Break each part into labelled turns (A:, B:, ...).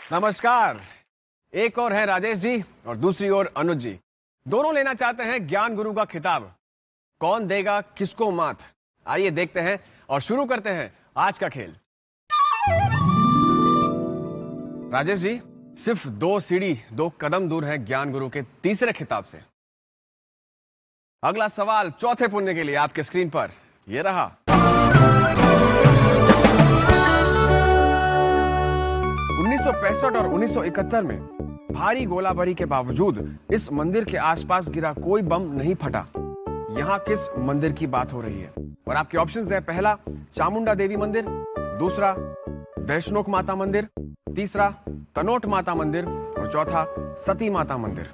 A: नमस्कार। एक और है राजेश जी और दूसरी ओर अनुज जी। दोनों लेना चाहते हैं ज्ञान गुरु का खिताब। कौन देगा किसको मात, आइए देखते हैं और शुरू करते हैं आज का खेल। राजेश जी, सिर्फ 2 सीढ़ी 2 कदम दूर है ज्ञान गुरु के तीसरे खिताब से। अगला सवाल चौथे पुण्य के लिए आपके स्क्रीन पर यह रहा। 1965 और 1971 में भारी गोलाबारी के बावजूद इस मंदिर के आसपास गिरा कोई बम नहीं फटा। यहां किस मंदिर की बात हो रही है? और आपके ऑप्शंस है, पहला चामुंडा देवी मंदिर, दूसरा वैष्णोक माता मंदिर, तीसरा तनोट माता मंदिर और चौथा सती माता मंदिर।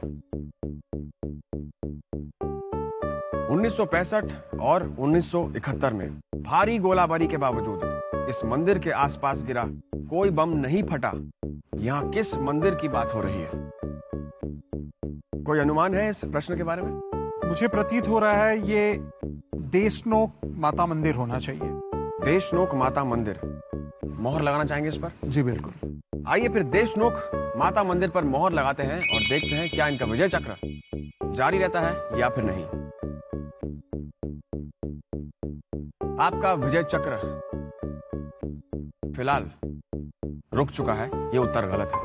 A: 1965 और 1971 में भारी गोलाबारी के बावजूद इस मंदिर के आसपास गिरा कोई बम नहीं फटा। यहां किस मंदिर की बात हो रही है? कोई अनुमान है इस प्रश्न के बारे में?
B: मुझे प्रतीत हो रहा है ये देशनोक माता मंदिर होना चाहिए।
A: देशनोक माता मंदिर, मोहर लगाना चाहेंगे इस पर?
B: जी बिल्कुल।
A: आइए फिर देशनोक माता मंदिर पर मोहर लगाते हैं और देखते हैं क्या इनका विजय चक्र जारी रहता है या फिर नहीं। आपका विजय चक्र फिलहाल रुक चुका है, यह उत्तर गलत है।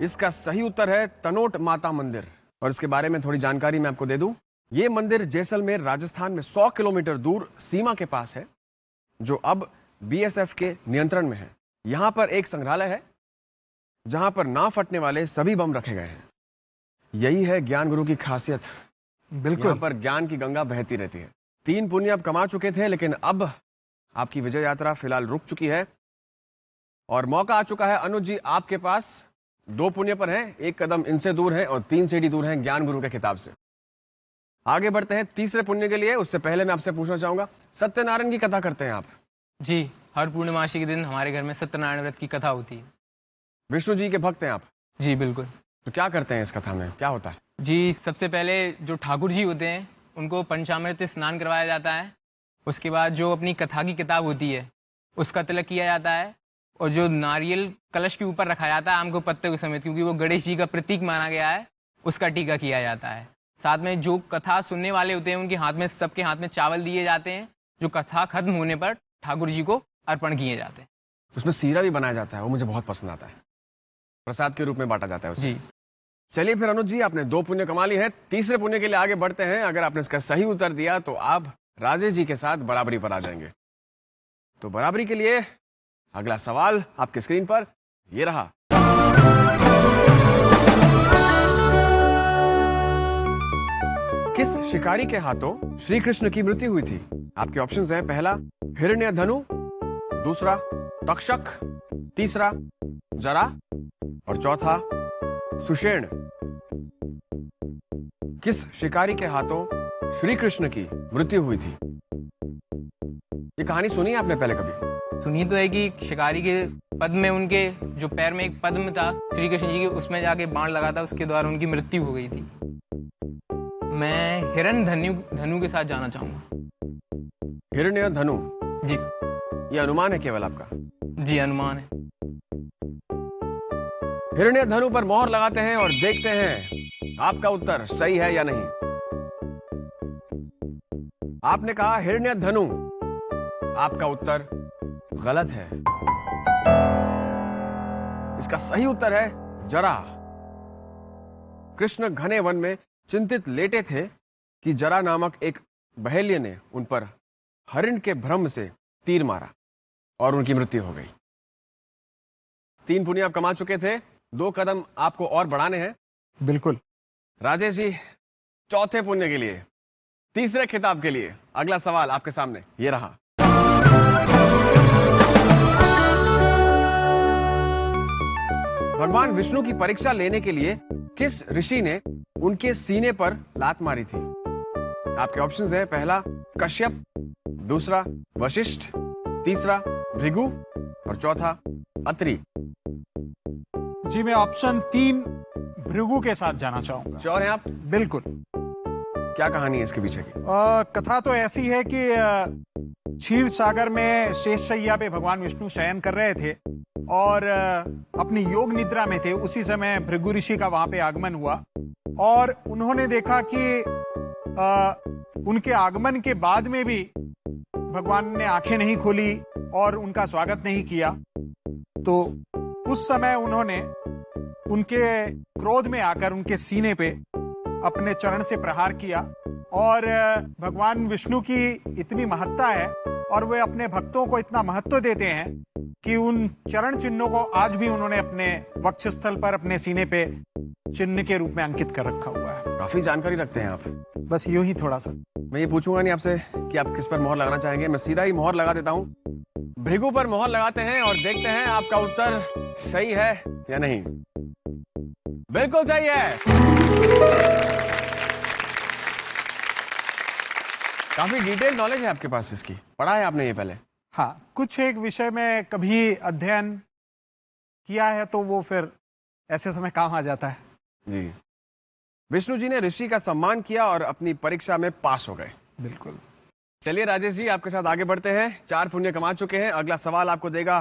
A: इसका सही उत्तर है तनोट माता मंदिर। और इसके बारे में थोड़ी जानकारी मैं आपको दे दूं। यह मंदिर जैसलमेर राजस्थान में 100 किलोमीटर दूर सीमा के पास है, जो अब बीएसएफ के नियंत्रण में है। यहां पर एक संग्रहालय है जहां पर ना फटने वाले सभी बम रखे गए हैं। यही है ज्ञान गुरु की खासियत।
B: बिल्कुल,
A: यहां पर ज्ञान की गंगा बहती रहती है। 3 पुण्य आप कमा चुके थे, लेकिन अब आपकी विजय यात्रा फिलहाल रुक चुकी है और मौका आ चुका है अनुज जी आपके पास। 2 पुण्य पर हैं, 1 कदम इनसे दूर है और 3 सीढ़ी दूर है ज्ञान गुरु के खिताब से। आगे बढ़ते हैं तीसरे पुण्य के लिए। उससे पहले मैं आपसे पूछना चाहूंगा, सत्यनारायण की कथा करते हैं आप?
C: जी, हर पूर्णिमासी के दिन हमारे घर में सत्यनारायण व्रत की कथा होती है।
A: विष्णु जी के भक्त हैं आप?
C: जी बिल्कुल।
A: तो क्या करते हैं इस कथा में, क्या होता है?
C: जी, सबसे पहले जो ठाकुर जी होते हैं उनको पंचामृत स्नान करवाया जाता है। उसके बाद जो अपनी कथा की किताब होती है उसका तिलक किया जाता है और जो नारियल कलश के ऊपर रखा जाता है आम के पत्ते के समेत, क्योंकि वो गणेश जी का प्रतीक माना गया है, उसका टीका किया जाता है। साथ में जो कथा सुनने वाले होते हैं उनके हाथ में, सबके हाथ में चावल दिए जाते हैं, जो कथा खत्म होने पर ठाकुर जी को अर्पण किए जाते हैं।
A: उसमें सीरा भी बनाया जाता है, वो मुझे बहुत पसंद आता है। प्रसाद के रूप में बांटा जाता है उसे।
C: जी
A: चलिए फिर अनुज जी, आपने 2 पुण्य कमा ली है। तीसरे पुण्य के लिए आगे बढ़ते हैं। अगर आपने इसका सही उत्तर दिया तो आप राजेश जी के साथ बराबरी पर आ जाएंगे। तो बराबरी के लिए अगला सवाल आपकी स्क्रीन पर यह रहा। किस शिकारी के हाथों श्री कृष्ण की मृत्यु हुई थी? आपके ऑप्शंस हैं, पहला हिरण्यधनु, दूसरा तक्षक, तीसरा जरा और चौथा सुषेण। किस शिकारी के हाथों श्री कृष्ण की मृत्यु हुई थी? ये कहानी सुनी है आपने पहले कभी?
C: सुनी तो है कि शिकारी के पद में, उनके जो पैर में एक पद्म था श्री कृष्ण जी के, उसमें जाके बाण लगा था, उसके द्वारा उनकी मृत्यु हो गई थी। मैं हिरण धनु के साथ जाना चाहूंगा।
A: हिरण्य धनु?
C: जी।
A: ये अनुमान है केवल आपका?
C: जी अनुमान है।
A: हिरण्य धनु पर मोहर लगाते हैं और देखते हैं आपका उत्तर सही है या नहीं। आपने कहा हिरण्य धनु, आपका उत्तर गलत है। इसका सही उत्तर है जरा। कृष्ण घने वन में चिंतित लेटे थे कि जरा नामक एक बहेलिये ने उन पर हरिण के भ्रम से तीर मारा और उनकी मृत्यु हो गई। 3 पुण्य आप कमा चुके थे, 2 कदम आपको और बढ़ाने हैं।
B: बिल्कुल।
A: राजेश जी, चौथे पुण्य के लिए, तीसरे खिताब के लिए अगला सवाल आपके सामने ये रहा। भगवान विष्णु की परीक्षा लेने के लिए किस ऋषि ने उनके सीने पर लात मारी थी? आपके ऑप्शंस हैं, पहला कश्यप, दूसरा वशिष्ठ, तीसरा भृगु और चौथा अत्रि।
B: जी मैं ऑप्शन 3 भृगु के साथ जाना चाहूंगा।
A: श्योर हैं आप?
B: बिल्कुल।
A: क्या कहानी है इसके पीछे की?
B: कथा तो ऐसी है कि क्षीर सागर में शेषशैया पे भगवान विष्णु शयन कर रहे थे और अपनी योग निद्रा में थे। उसी समय भृगु ऋषि का वहां पे आगमन हुआ और उन्होंने देखा कि उनके आगमन के बाद में भी भगवान ने आंखें नहीं खोली और उनका स्वागत नहीं किया। तो उस समय उन्होंने उनके क्रोध में आकर उनके सीने पे अपने चरण से प्रहार किया और भगवान विष्णु की इतनी महत्ता है और वे अपने भक्तों को इतना महत्व देते हैं कि उन चरण चिन्हों को आज भी उन्होंने अपने वक्षस्थल पर अपने सीने पे चिन्ह के रूप में अंकित कर रखा हुआ है।
A: काफी जानकारी रखते हैं आप।
B: बस यूं ही थोड़ा सा।
A: मैं ये पूछूंगा नहीं आपसे कि आप किस पर मोहर लगाना चाहेंगे, मैं सीधा ही मोहर लगा देता हूं। भृगु पर मोहर लगाते हैं और देखते हैं आपका उत्तर सही है या नहीं। बिल्कुल सही है। काफी डिटेल नॉलेज है आपके पास इसकी, पढ़ा है आपने ये पहले?
B: हाँ, कुछ एक विषय में कभी अध्ययन किया है तो वो फिर ऐसे समय काम आ जाता है।
A: जी। विष्णु जी ने ऋषि का सम्मान किया और अपनी परीक्षा में पास हो गए।
B: बिल्कुल।
A: चलिए राजेश जी, आपके साथ आगे बढ़ते हैं। 4 पुण्य कमा चुके हैं। अगला सवाल आपको देगा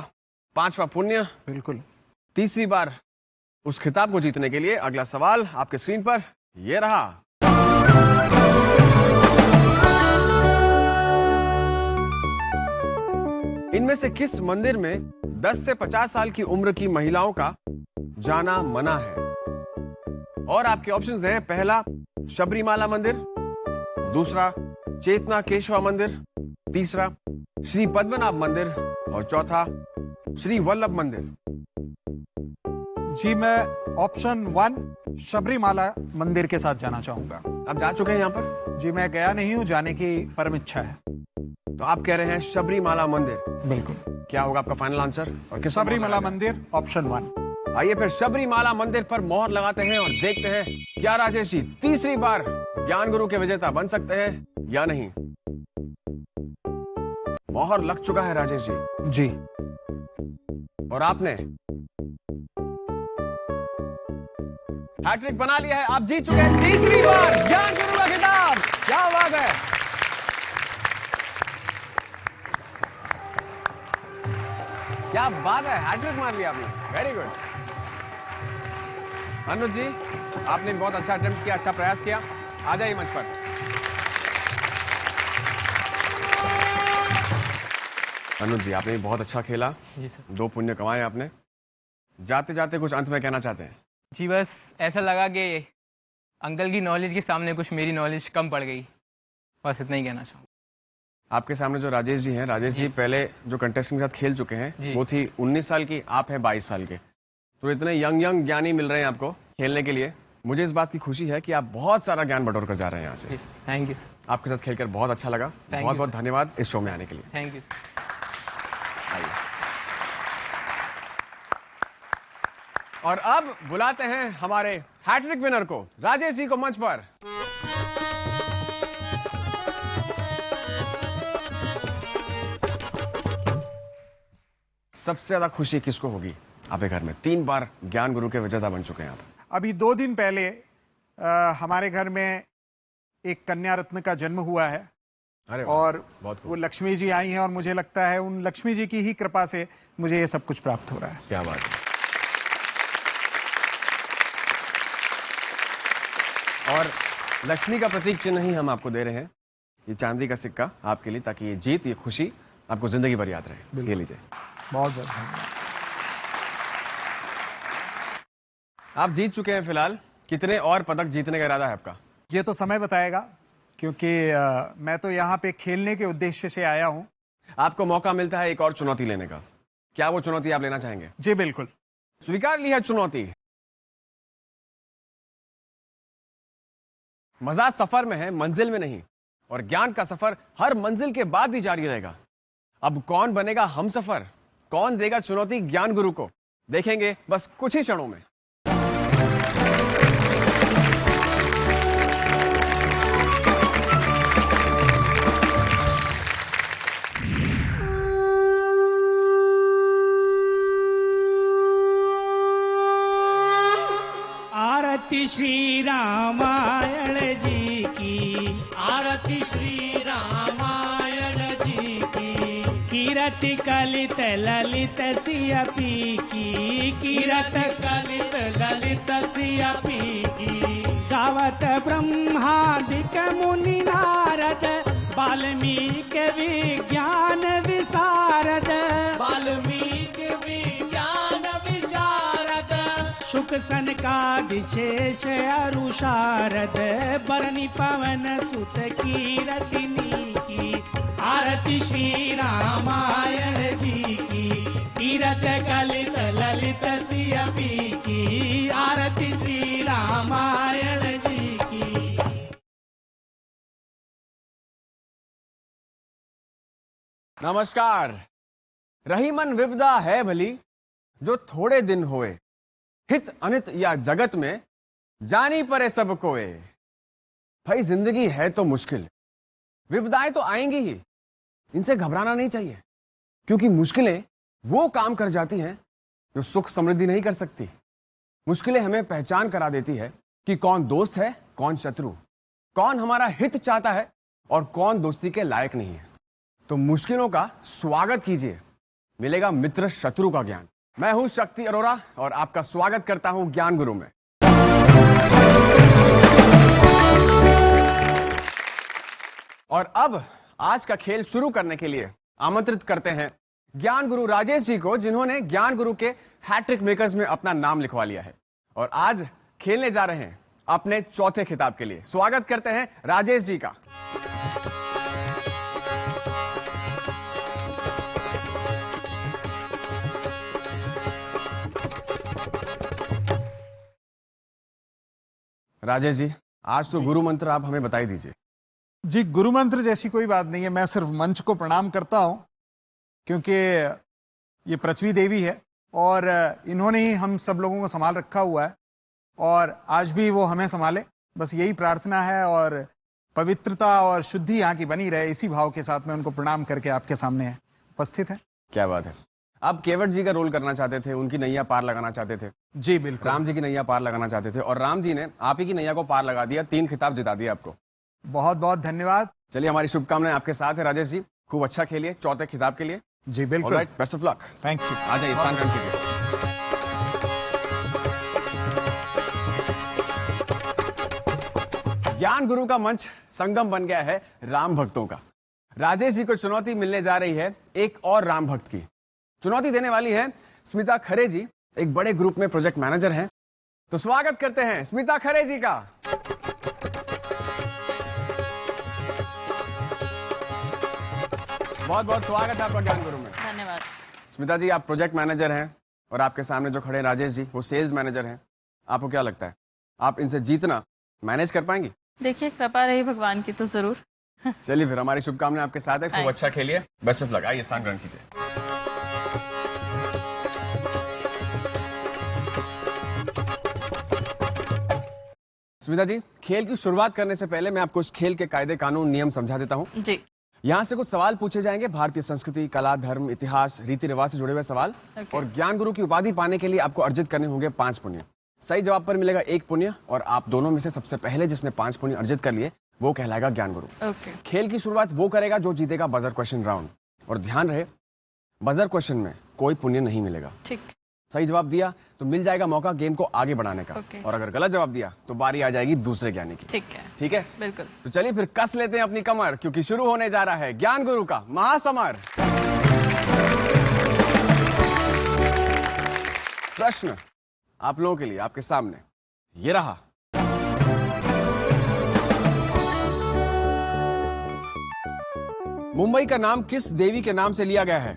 A: 5वां पुण्य।
B: बिल्कुल।
A: तीसरी बार उस खिताब को जीतने के लिए अगला सवाल आपके स्क्रीन पर ये रहा। इनमें से किस मंदिर में 10 से 50 साल की उम्र की महिलाओं का जाना मना है? और आपके ऑप्शंस हैं, पहला शबरीमाला मंदिर, दूसरा चेतना केशवा मंदिर, तीसरा श्री पद्मनाभ मंदिर और चौथा श्री वल्लभ मंदिर।
B: जी, मैं ऑप्शन 1 शबरीमाला मंदिर के साथ जाना चाहूंगा।
A: आप जा चुके हैं यहां पर?
B: जी, मैं गया नहीं हूं, जाने की परम इच्छा है।
A: तो आप कह रहे हैं शबरीमाला मंदिर।
B: बिल्कुल।
A: क्या होगा आपका फाइनल आंसर? और किस
B: शबरीमाला मंदिर, ऑप्शन 1।
A: आइए फिर शबरीमाला मंदिर पर मोहर लगाते हैं और देखते हैं क्या राजेश जी तीसरी बार ज्ञान गुरु के विजेता बन सकते हैं या नहीं। मोहर लग चुका है राजेश जी।
B: जी।
A: और आपने हैट्रिक बना लिया है। आप जीत चुके हैं तीसरी बार ज्ञान गुरु का खिताब। क्या बात है। क्या बात है, हैट्रिक मार लिया आपने। Very good. अनुज जी, आपने भी बहुत अच्छा अटेम्प्ट किया, अच्छा प्रयास किया। आ जाइए मंच पर। अनुज जी, आपने भी बहुत अच्छा खेला।
C: जी सर।
A: 2 पुण्य कमाए आपने। जाते जाते कुछ अंत में कहना चाहते हैं?
C: जी, बस ऐसा लगा कि अंकल की नॉलेज के सामने कुछ मेरी नॉलेज कम पड़ गई, बस इतना ही कहना चाहूँगा।
A: आपके सामने जो राजेश जी हैं, राजेश जी पहले जो कंटेस्टेंट के साथ खेल चुके हैं वो थी 19 साल की, आप हैं 22 साल के। तो इतने यंग ज्ञानी मिल रहे हैं आपको खेलने के लिए। मुझे इस बात की खुशी है कि आप बहुत सारा ज्ञान बटोर कर जा रहे हैं यहाँ से।
C: Thank you.
A: आपके साथ खेलकर बहुत अच्छा लगा। बहुत बहुत धन्यवाद इस शो में आने के लिए।
C: Thank you.
A: और अब बुलाते हैं हमारे हैट्रिक विनर को, राजेश जी को मंच पर। सबसे ज्यादा खुशी किसको होगी आपके घर में? 3 बार ज्ञान गुरु के विजेता बन चुके हैं आप।
B: अभी 2 दिन पहले हमारे घर में एक कन्या रत्न का जन्म हुआ है।
A: अरे
B: और
A: बहुत
B: वो लक्ष्मी जी आई हैं और मुझे लगता है उन लक्ष्मी जी की ही कृपा से मुझे ये सब कुछ प्राप्त हो रहा है।
A: क्या बात है। और लक्ष्मी का प्रतीक चिन्ह ही हम आपको दे रहे हैं, ये चांदी का सिक्का आपके लिए, ताकि ये जीत, ये खुशी आपको जिंदगी भर याद रहे। ये लीजिए।
B: बहुत बहुत धन्यवाद।
A: आप जीत चुके हैं फिलहाल। कितने और पदक जीतने का इरादा है आपका?
B: ये तो समय बताएगा, क्योंकि मैं तो यहाँ पे खेलने के उद्देश्य से आया हूँ।
A: आपको मौका मिलता है एक और चुनौती लेने का। क्या वो चुनौती आप लेना चाहेंगे?
B: जी बिल्कुल।
A: स्वीकार ली है चुनौती। मजा सफर में है, मंजिल में नहीं। और ज्ञान का सफर हर मंजिल के बाद भी जारी रहेगा। अब कौन बनेगा हम सफर, कौन देगा चुनौती ज्ञान गुरु को, देखेंगे बस कुछ ही क्षणों में।
D: आरती श्री रामायण जी की, आरती श्री रामायण जी की। कीरति कलित ललित सिया पीकी कीरत कलित ललित सिया पीकी गावत ब्रह्मादिक मुनि नारद वाल्मीकि विज्ञान विशारद वाल्मीकि विज्ञान विशारद सुख सनकादिशेष अरुशारद बरनि पवन सुत कीरतिनी की आरती श्री रामायण जी की कीरत कलित ललित सिया पीकी आरती श्री रामायण जी की।
A: नमस्कार। रही मन विपदा है भली जो थोड़े दिन होए, हित अनित या जगत में जानी परे सब कोए। भाई जिंदगी है तो मुश्किल, विपदाएं तो आएंगी ही, इनसे घबराना नहीं चाहिए, क्योंकि मुश्किलें वो काम कर जाती हैं जो सुख समृद्धि नहीं कर सकती। मुश्किलें हमें पहचान करा देती है कि कौन दोस्त है, कौन शत्रु, कौन हमारा हित चाहता है और कौन दोस्ती के लायक नहीं है। तो मुश्किलों का स्वागत कीजिए, मिलेगा मित्र शत्रु का ज्ञान। मैं हूं शक्ति अरोरा और आपका स्वागत करता हूं ज्ञान गुरु में। और अब आज का खेल शुरू करने के लिए आमंत्रित करते हैं ज्ञान गुरु राजेश जी को, जिन्होंने ज्ञान गुरु के हैट्रिक मेकर्स में अपना नाम लिखवा लिया है और आज खेलने जा रहे हैं अपने चौथे खिताब के लिए। स्वागत करते हैं राजेश जी का। राजेश जी, आज तो गुरु मंत्र आप हमें बता ही दीजिए।
B: जी, गुरु मंत्र जैसी कोई बात नहीं है। मैं सिर्फ मंच को प्रणाम करता हूं, क्योंकि ये पृथ्वी देवी है और इन्होंने ही हम सब लोगों को संभाल रखा हुआ है और आज भी वो हमें संभाले, बस यही प्रार्थना है। और पवित्रता और शुद्धि यहाँ की बनी रहे, इसी भाव के साथ में उनको प्रणाम करके आपके सामने उपस्थित है।
A: क्या बात है। आप केवट जी का रोल करना चाहते थे, उनकी नैया पार लगाना चाहते थे।
B: जी बिल्कुल।
A: राम जी की नैया पार लगाना चाहते थे और राम जी ने आप ही की नैया को पार लगा दिया, 3 खिताब जिता दिया आपको।
B: बहुत बहुत धन्यवाद।
A: चलिए, हमारी शुभकामनाएं आपके साथ है राजेश जी। खूब अच्छा खेलिए चौथे खिताब के लिए।
B: जी बिल्कुल।
A: Alright, best of luck.
B: Thank you.
A: आ जाइए, स्थान ग्रहण कीजिए। ज्ञान गुरु का मंच संगम बन गया है राम भक्तों का। राजेश जी को चुनौती मिलने जा रही है एक और राम भक्त की। चुनौती देने वाली है स्मिता खरे जी, एक बड़े ग्रुप में प्रोजेक्ट मैनेजर हैं। तो स्वागत करते हैं स्मिता खरे जी का। बहुत बहुत स्वागत है आपका ज्ञान गुरु में।
E: धन्यवाद।
A: स्मिता जी, आप प्रोजेक्ट मैनेजर हैं और आपके सामने जो खड़े हैं राजेश जी, वो सेल्स मैनेजर हैं। आपको क्या लगता है, आप इनसे जीतना मैनेज कर पाएंगी?
E: देखिए, कृपा रही भगवान की तो जरूर।
A: चलिए फिर, हमारी शुभकामनाएं आपके साथ है। खूब अच्छा खेलिए, बेस्ट ऑफ लक। आइए, स्थान ग्रहण कीजिए। स्मिता जी, खेल की शुरुआत करने से पहले मैं आपको इस खेल के कायदे कानून नियम समझा देता हूं।
E: जी।
A: यहां से कुछ सवाल पूछे जाएंगे, भारतीय संस्कृति, कला, धर्म, इतिहास, रीति रिवाज से जुड़े हुए सवाल। और ज्ञान गुरु की उपाधि पाने के लिए आपको अर्जित करने होंगे 5 पुण्य। सही जवाब पर मिलेगा 1 पुण्य और आप दोनों में से सबसे पहले जिसने 5 पुण्य अर्जित कर लिए वो कहलाएगा ज्ञान गुरु। खेल की शुरुआत वो करेगा जो जीतेगा बजर क्वेश्चन राउंड। और ध्यान रहे, बजर क्वेश्चन में कोई पुण्य नहीं मिलेगा।
E: ठीक।
A: सही जवाब दिया तो मिल जाएगा मौका गेम को आगे बढ़ाने का। और अगर गलत जवाब दिया तो बारी आ जाएगी दूसरे ज्ञानी की।
E: ठीक है।
A: ठीक है,
E: बिल्कुल।
A: तो चलिए फिर कस लेते हैं अपनी कमर, क्योंकि शुरू होने जा रहा है ज्ञान गुरु का महासमर। प्रश्न आप लोगों के लिए आपके सामने ये रहा। मुंबई का नाम किस देवी के नाम से लिया गया है?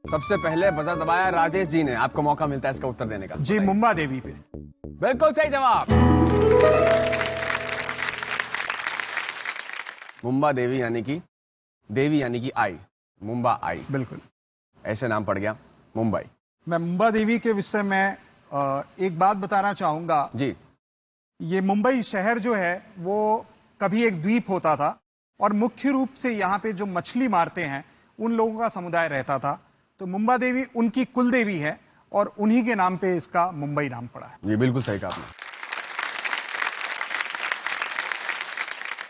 A: सबसे पहले बजर दबाया राजेश जी ने, आपको मौका मिलता है इसका उत्तर देने का।
B: जी, मुंबा देवी पे।
A: बिल्कुल सही जवाब। मुंबा देवी यानी कि आई, मुंबा आई।
B: बिल्कुल,
A: ऐसे नाम पड़ गया मुंबई।
B: मैं मुंबा देवी के विषय में एक बात बताना चाहूंगा
A: जी।
B: ये मुंबई शहर जो है वो कभी एक द्वीप होता था और मुख्य रूप से यहाँ पे जो मछली मारते हैं उन लोगों का समुदाय रहता था। तो मुंबा देवी उनकी कुल देवी है और उन्हीं के नाम पे इसका मुंबई नाम पड़ा है।
A: ये बिल्कुल सही कहा आपने।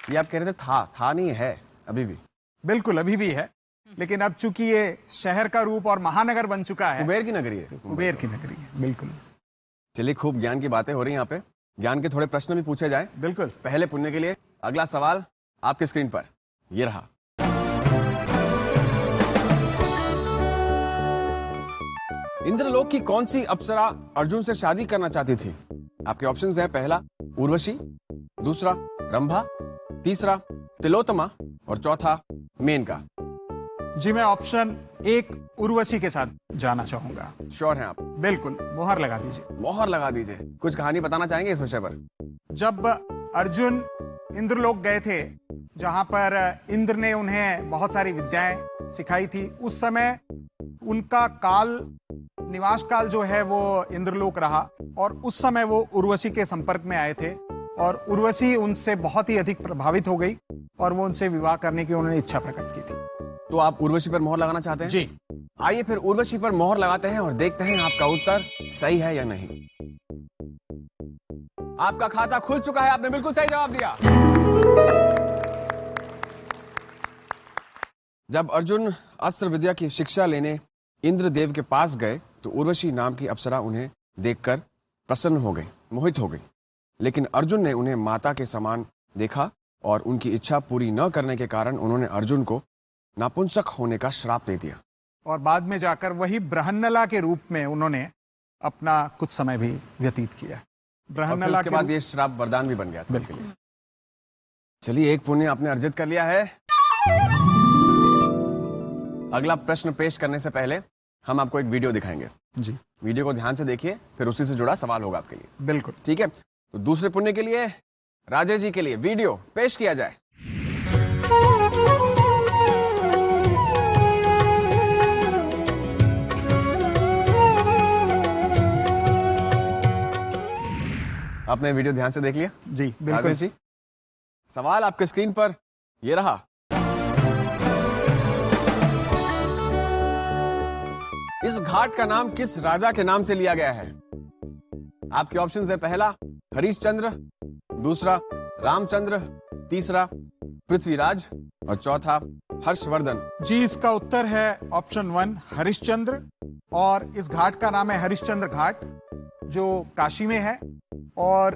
A: ये आप कह रहे थे था नहीं है, अभी भी?
B: बिल्कुल, अभी भी है। लेकिन अब चूंकि ये शहर का रूप और महानगर बन चुका है,
A: कुबेर की नगरी है।
B: कुबेर की नगरी है, बिल्कुल।
A: चलिए, खूब ज्ञान की बातें हो रही हैं यहाँ पे। ज्ञान के थोड़े प्रश्न भी पूछे जाए
B: बिल्कुल।
A: पहले पुण्य के लिए। अगला सवाल आपके स्क्रीन पर ये रहा। इंद्रलोक की कौन सी अप्सरा अर्जुन से शादी करना चाहती थी? आपके ऑप्शंस हैं, पहला उर्वशी, दूसरा रंभा, तीसरा तिलोत्तमा और चौथा मेनका।
B: जी, मैं ऑप्शन 1 उर्वशी के साथ जाना चाहूंगा।
A: श्योर हैं आप?
B: बिल्कुल, मोहर लगा दीजिए।
A: मोहर लगा दीजिए। कुछ कहानी बताना चाहेंगे इस विषय पर?
B: जब अर्जुन इंद्रलोक गए थे, जहां पर इंद्र ने उन्हें बहुत सारी विद्याएं सिखाई थी, उस समय उनका निवास काल जो है वो इंद्रलोक रहा, और उस समय वो उर्वशी के संपर्क में आए थे, और उर्वशी उनसे बहुत ही अधिक प्रभावित हो गई और वो उनसे विवाह करने की उन्होंने इच्छा प्रकट की थी।
A: तो आप उर्वशी पर मोहर लगाना चाहते हैं?
B: जी।
A: आइए फिर उर्वशी पर मोहर लगाते हैं और देखते हैं आपका उत्तर सही है या नहीं। आपका खाता खुल चुका है, आपने बिल्कुल सही जवाब दिया। जब अर्जुन अस्त्र विद्या की शिक्षा लेने इंद्रदेव के पास गए तो उर्वशी नाम की अप्सरा उन्हें देखकर प्रसन्न हो गई, मोहित हो गई। लेकिन अर्जुन ने उन्हें माता के समान देखा और उनकी इच्छा पूरी न करने के कारण उन्होंने अर्जुन को नापुंसक होने का श्राप दे दिया।
B: और बाद में जाकर वही बृहन्नला के रूप में उन्होंने अपना कुछ समय भी व्यतीत किया।
A: बृहन्नला के बाद ये श्राप वरदान भी बन गया था उनके लिए। चलिए, एक पुण्य आपने अर्जित कर लिया है। अगला प्रश्न पेश करने से पहले हम आपको एक वीडियो दिखाएंगे।
B: जी,
A: वीडियो को ध्यान से देखिए, फिर उसी से जुड़ा सवाल होगा आपके लिए।
B: बिल्कुल।
A: ठीक है, तो दूसरे पुण्य के लिए राजेश जी के लिए वीडियो पेश किया जाए। आपने वीडियो ध्यान से देख लिया?
B: जी, बिल्कुल।
A: राजेश जी, सवाल आपके स्क्रीन पर ये रहा। इस घाट का नाम किस राजा के नाम से लिया गया है? आपके ऑप्शंस है, पहला हरिश्चंद्र, दूसरा रामचंद्र, तीसरा पृथ्वीराज और चौथा हर्षवर्धन।
B: जी, इसका उत्तर है ऑप्शन 1 हरिश्चंद्र, और इस घाट का नाम है हरिश्चंद्र घाट, जो काशी में है, और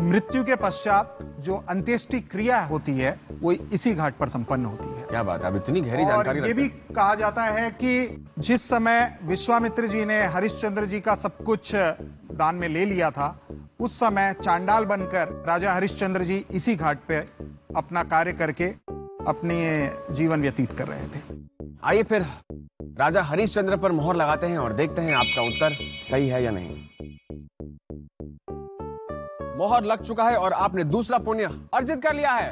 B: मृत्यु के पश्चात जो अंत्येष्टि क्रिया होती है वो इसी घाट पर संपन्न होती है।
A: क्या बात है, अब इतनी गहरी
B: और
A: जानकारी
B: ये भी कहा जाता है कि जिस समय विश्वामित्र जी ने हरिश्चंद्र जी का सब कुछ दान में ले लिया था, उस समय चांडाल बनकर राजा हरिश्चंद्र जी इसी घाट पे अपना कार्य करके अपने जीवन व्यतीत कर रहे थे।
A: आइए फिर राजा हरिश्चंद्र पर मोहर लगाते हैं और देखते हैं आपका उत्तर सही है या नहीं। मोहर लग चुका है और आपने दूसरा पुण्य अर्जित कर लिया है।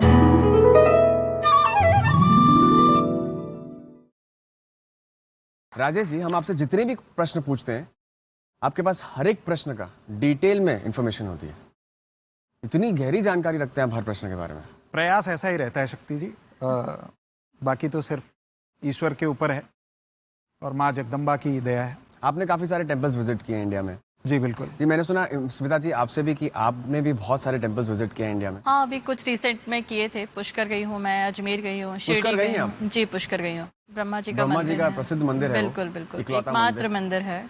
A: राजेश जी, हम आपसे जितने भी प्रश्न पूछते हैं, आपके पास हर एक प्रश्न का डिटेल में इंफॉर्मेशन होती है। इतनी गहरी जानकारी रखते हैं आप हर प्रश्न के बारे में।
B: प्रयास ऐसा ही रहता है शक्ति जी, बाकी तो सिर्फ ईश्वर के ऊपर है और माँ जगदम्बा की दया है।
A: आपने काफी सारे टेम्पल्स विजिट किए हैं इंडिया में।
B: जी बिल्कुल।
A: जी, मैंने सुना स्मिता जी आपसे भी कि आपने भी बहुत सारे टेम्पल्स विजिट किए हैं इंडिया में।
E: हाँ, अभी कुछ रिसेंट में किए थे। पुष्कर गई हूँ मैं, अजमेर गई हूँ,
A: पुष्कर गई हैं आप?
E: जी, पुष्कर गई हूँ। ब्रह्मा जी
A: का प्रसिद्ध मंदिर है।
E: बिल्कुल बिल्कुल, एकमात्र मंदिर है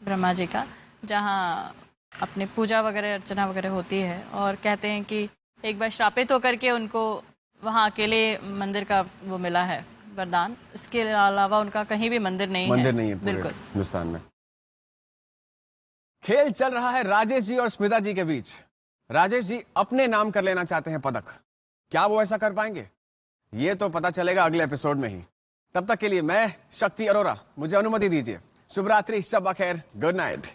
E: ब्रह्मा जी का, जहाँ अपने पूजा वगैरह अर्चना वगैरह होती है। और कहते हैं कि एक बार श्रापित होकर के उनको वहाँ अकेले मंदिर का वो मिला है वरदान, इसके अलावा उनका कहीं भी मंदिर नहीं है
A: बिल्कुल हिंदुस्तान में। खेल चल रहा है राजेश जी और स्मिता जी के बीच। राजेश जी अपने नाम कर लेना चाहते हैं पदक, क्या वो ऐसा कर पाएंगे? ये तो पता चलेगा अगले एपिसोड में ही। तब तक के लिए मैं शक्ति अरोरा, मुझे अनुमति दीजिए। शुभ रात्रि, शब बखैर, गुड नाइट।